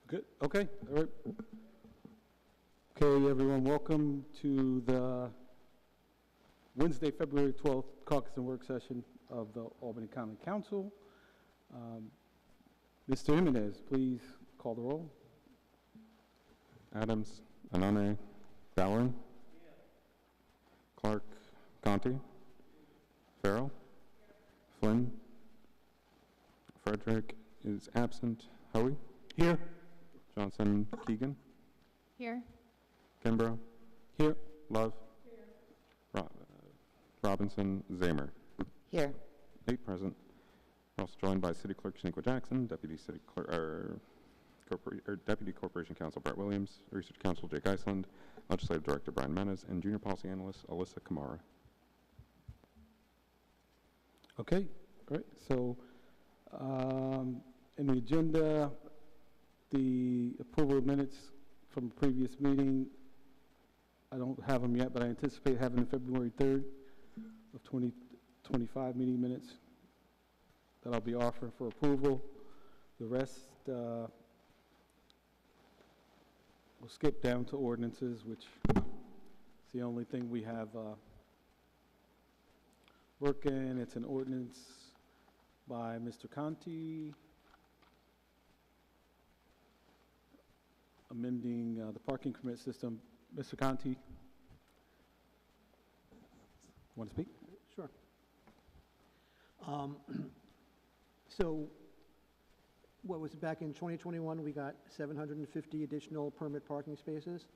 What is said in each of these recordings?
Good, okay, all right. Okay, everyone, welcome to the Wednesday, February 12th Caucus and Work Session of the Albany County Council. Mr. Jimenez, please call the roll. Adams, Anane, Ballard, Clark, Conti, Farrell, Flynn, Frederick is absent. Hoey? Here. Johnson, Keegan, Here. Kimbrough, Here. Love, Robinson, Zamer. Here. 8 present. We're also joined by City Clerk Shaniqua Jackson, Deputy City Clerk, Deputy Corporation Counsel Brett Williams, Research Counsel Jake Iceland, Legislative Director Brian Menes, and Junior Policy Analyst Alyssa Kamara. Okay, all right, so in the agenda, the approval of minutes from a previous meeting, I don't have them yet, but I anticipate having the February 3rd of 2025 meeting minutes that I'll be offering for approval. The rest, we'll skip down to ordinances, which is the only thing we have working. It's an ordinance by Mr. Conti, amending the parking permit system. Mr. Conti, want to speak? Sure. So what was it, back in 2021, we got 750 additional permit parking spaces.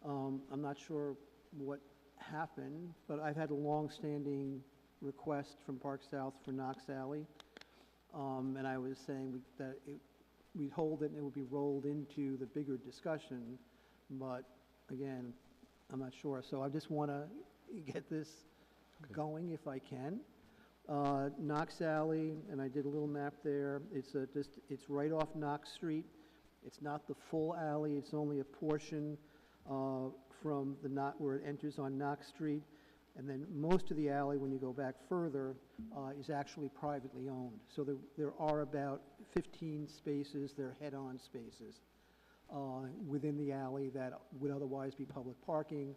I'm not sure what happened, but I've had a long-standing request from Park South for Knox Alley. And I was saying that we'd hold it and it would be rolled into the bigger discussion, but again, I'm not sure. So I just want to get this going if I can. Knox Alley, and I did a little map there. It's right off Knox Street. It's not the full alley. It's only a portion from where it enters on Knox Street. And then most of the alley, when you go back further, is actually privately owned. So there are about 15 spaces, they're head-on spaces, within the alley that would otherwise be public parking,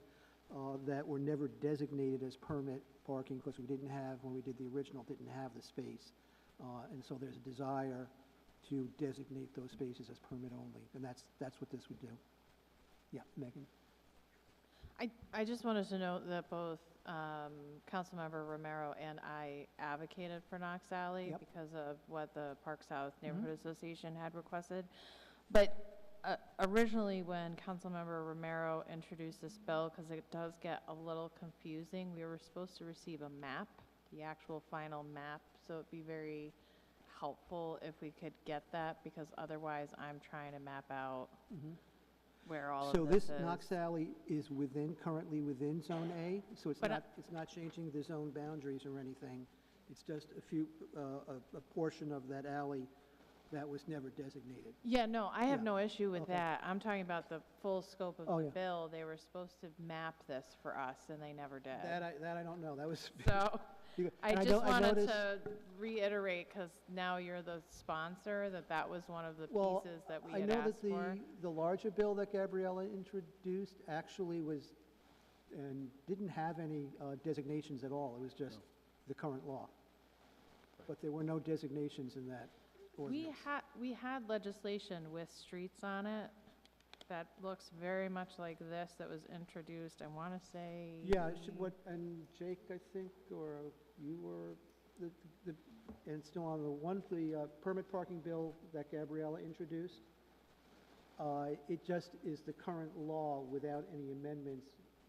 that were never designated as permit parking because we didn't have, when we did the original, didn't have the space. And so there's a desire to designate those spaces as permit only. And that's what this would do. Yeah, Megan? I just wanted to note that both Councilmember Romero and I advocated for Knox Alley because of what the Park South Neighborhood Association had requested. But originally when Councilmember Romero introduced this bill, because it does get a little confusing, we were supposed to receive a map, the actual final map, so it'd be very helpful if we could get that, because otherwise I'm trying to map out where all of this is. So this Knox Alley is currently within Zone A, so it's not changing the zone boundaries or anything. It's just a portion of that alley that was never designated. Yeah, no, I have no issue with that. I'm talking about the full scope of the bill. They were supposed to map this for us, and they never did. That I don't know. That was so. I just wanted to reiterate, because now you're the sponsor, that was one of the pieces that we had asked for. I know that the larger bill that Gabriella introduced actually was, and didn't have any designations at all. It was just the current law. But there were no designations in that ordinance. We had legislation with streets on it that looks very much like this that was introduced, I want to say. Yeah, and Jake, I think, or you were, and still on the permit parking bill that Gabriella introduced, it just is the current law without any amendments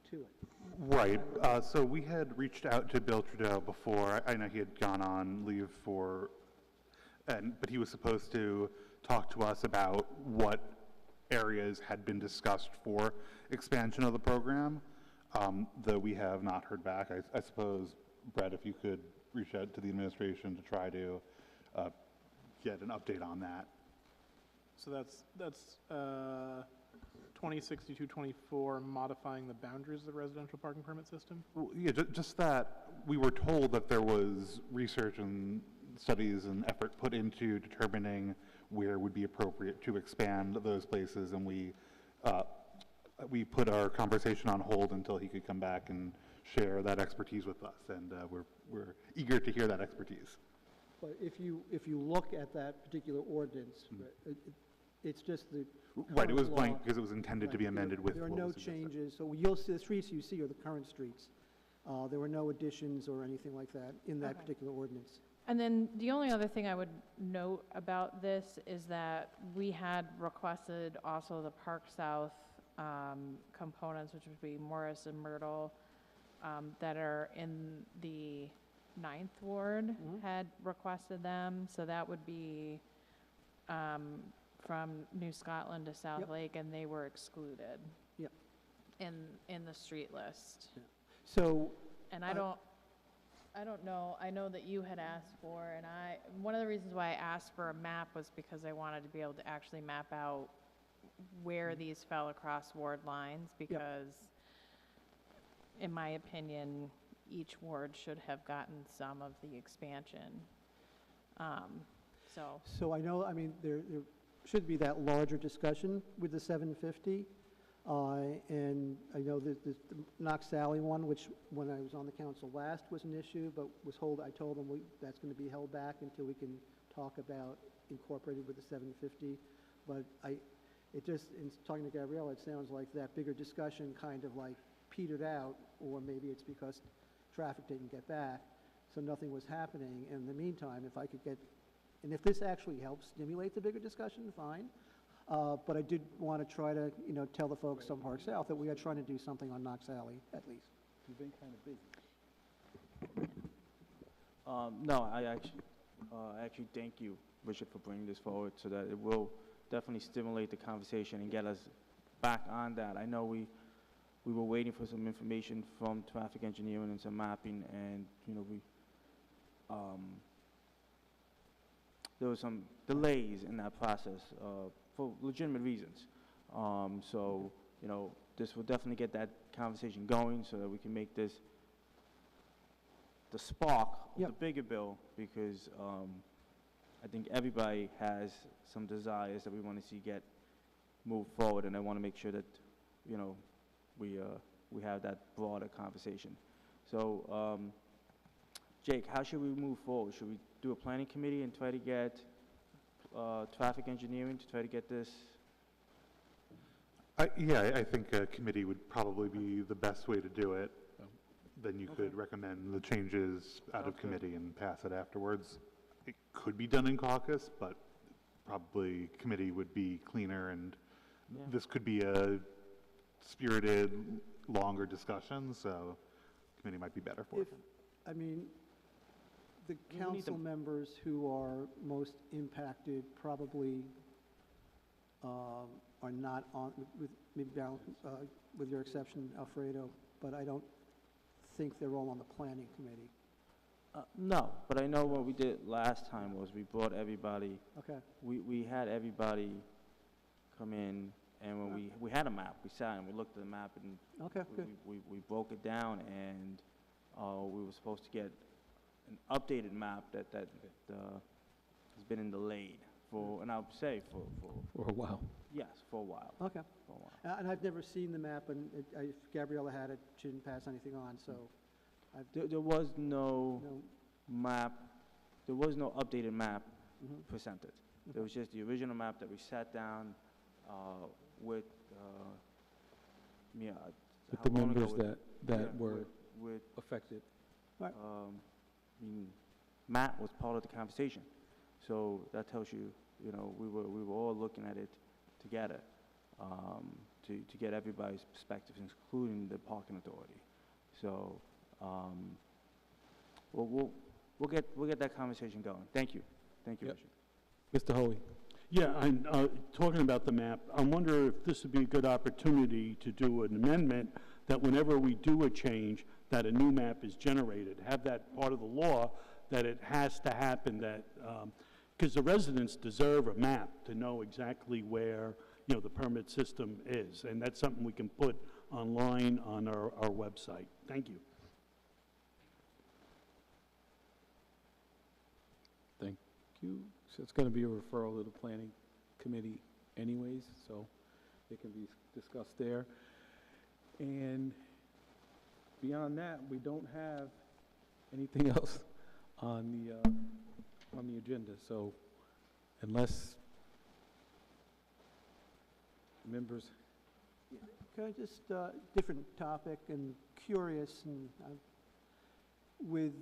to it. Right. So we had reached out to Bill Trudeau before. I know he had gone on leave but he was supposed to talk to us about what areas had been discussed for expansion of the program, though we have not heard back. I suppose, Brett, if you could reach out to the administration to try to get an update on that. So that's 2062-24, modifying the boundaries of the residential parking permit system? Well, yeah, just that we were told that there was research and studies and effort put into determining where would be appropriate to expand those places, and we put our conversation on hold until he could come back and share that expertise with us, and we're eager to hear that expertise. But if you look at that particular ordinance, it's just the Right, it was current blank law. because it was intended to be Right, amended with There are what no was suggested. changes, so you'll see, the streets you see are the current streets. There were no additions or anything like that in that Okay. particular ordinance. And then the only other thing I would note about this is that we had requested also the Park South components, which would be Morris and Myrtle, that are in the 9th Ward, Mhm. had requested them. So that would be from New Scotland to South Yep. Lake, and they were excluded Yep. in the street list. So, And I don't know, I know that you had asked for, and one of the reasons why I asked for a map was because I wanted to be able to actually map out where these fell across ward lines, because in my opinion, each ward should have gotten some of the expansion. So, so I know, I mean, there should be that larger discussion with the 750. And I know that the Knox Alley one, which when I was on the council last was an issue, but I told them that's going to be held back until we can talk about incorporated with the 750. But in talking to Gabrielle, it sounds like that bigger discussion kind of like petered out, or maybe it's because traffic didn't get back, so nothing was happening. In the meantime, and if this actually helps stimulate the bigger discussion, fine. But I did want to try to, tell the folks on Park South that we are trying to do something on Knox Alley, at least. You've been kind of busy. No, I actually thank you, Bishop, for bringing this forward so that it will definitely stimulate the conversation and get us back on that. I know we were waiting for some information from traffic engineering and some mapping, and, there was some delays in that process for legitimate reasons. So, this will definitely get that conversation going so that we can make this the spark of Yep. the bigger bill, because I think everybody has some desires that we want to see get moved forward, and I want to make sure that, we have that broader conversation. So, Jake, how should we move forward? Should we do a planning committee and try to get traffic engineering to try to get this? I think a committee would probably be the best way to do it. Then you could Okay. recommend the changes out of Sounds good. committee and pass it afterwards. It could be done in caucus, but probably committee would be cleaner, and Yeah. this could be a spirited, longer discussion, so committee might be better for it. I mean, the We need council to- members who are most impacted probably are not on, with your exception, Alfredo, but I don't think they're all on the planning committee. No, but I know what we did last time was we brought everybody, Okay, we had everybody come in, and when we had a map, we sat and we looked at the map, and okay, good. we broke it down, and we were supposed to get an updated map that has been in delayed for, and I would say for, For a while. yes, for a while, Okay. for a while. And I've never seen the map, and if Gabriella had it, she didn't pass anything on, so There was no no. map, there was no updated map Mhm. presented. There was just the original map that we sat down with, With how the long ago members was- that yeah, were with affected. I mean, Matt was part of the conversation, so that tells you, we were all looking at it together, to get everybody's perspectives, including the parking authority. So, we'll get that conversation going. Thank you, Yep. Bishop. Mr. Hoey? Yeah, and talking about the map, I wonder if this would be a good opportunity to do an amendment that whenever we do a change, that a new map is generated. Have that part of the law, that it has to happen, that, because the residents deserve a map to know exactly where, the permit system is. And that's something we can put online on our website. Thank you. Thank you. So it's going to be a referral to the planning committee anyways, so it can be discussed there. And beyond that, we don't have anything else on the agenda. So unless members, Can I just, different topic and curious, and with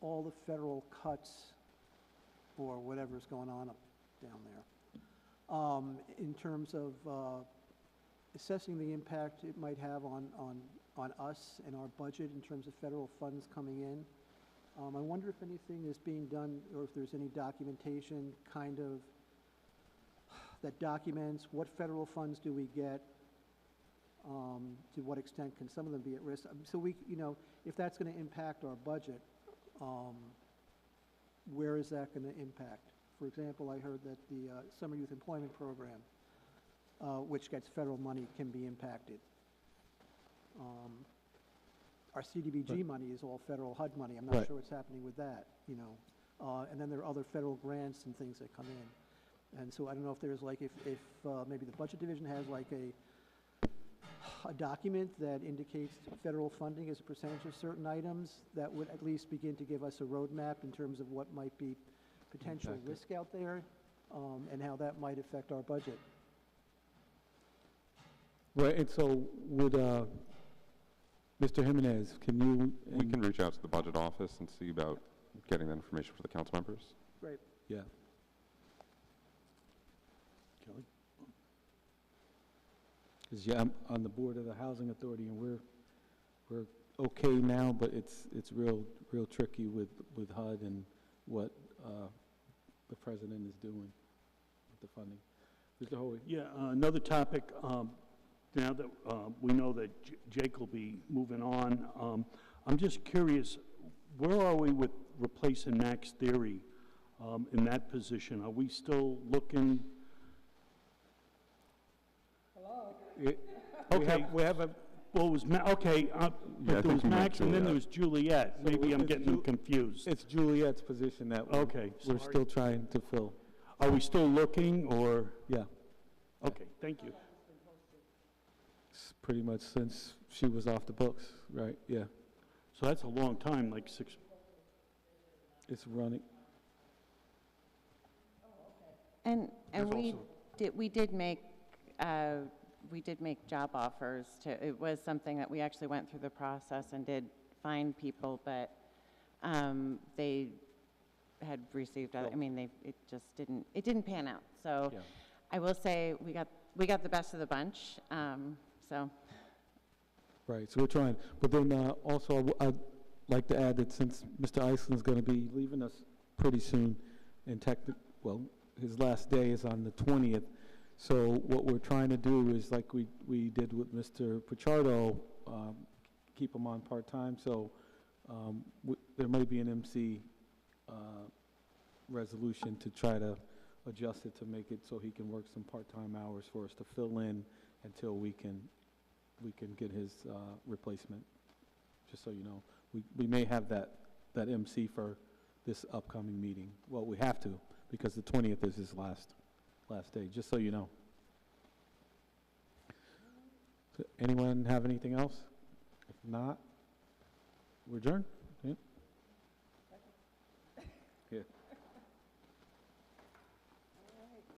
all the federal cuts or whatever's going on up down there, in terms of assessing the impact it might have on us and our budget in terms of federal funds coming in, I wonder if anything is being done or if there's any documentation kind of that documents what federal funds do we get, to what extent can some of them be at risk? So we, if that's going to impact our budget, where is that going to impact? For example, I heard that the Summer Youth Employment Program, which gets federal money, can be impacted. Our CDBG money is all federal HUD money. I'm not Right. sure what's happening with that, and then there are other federal grants and things that come in. And so I don't know if there's like, if maybe the Budget Division has like a document that indicates federal funding as a percentage of certain items that would at least begin to give us a roadmap in terms of what might be potential Impacted. risk out there, and how that might affect our budget. right, and so would, Mr. Jimenez, can you? We can reach out to the budget office and see about getting that information for the council members. Great. Yeah. Kelly? Because, yeah, I'm on the board of the Housing Authority, and we're okay now, but it's real tricky with HUD and what the president is doing with the funding. Mr. Hoey? Yeah, another topic, now that we know that Jake will be moving on, I'm just curious, where are we with replacing Max Theory in that position? Are we still looking? Okay. We have a, Well, it was, okay, I but there think was you meant Max and then there Juliet. was Juliet. So Maybe I'm it's getting them Ju- confused. it's Juliet's position that Okay, we're sorry. still trying to fill. Are we still looking, or? Yeah, Okay, thank you. it's pretty much since she was off the books, right? Yeah, So that's a long time, like 6, it's running. And There's we also- did make job offers to, it was something that we actually went through the process and did find people, but they had received, I mean, it just didn't pan out. So Yeah. I will say we got the best of the bunch, so. Right, so we're trying, but then also I'd like to add that since Mr. Iceland's going to be leaving us pretty soon, and well, his last day is on the 20th, so what we're trying to do is like we did with Mr. Pichardo, keep him on part-time, so there may be an MC resolution to try to adjust it to make it so he can work some part-time hours for us to fill in until we can get his replacement, just so you know. We may have that MC for this upcoming meeting. Well, we have to, because the 20th is his last day, just so you know. So anyone have anything else? If not, we're adjourned. Yeah. Yeah.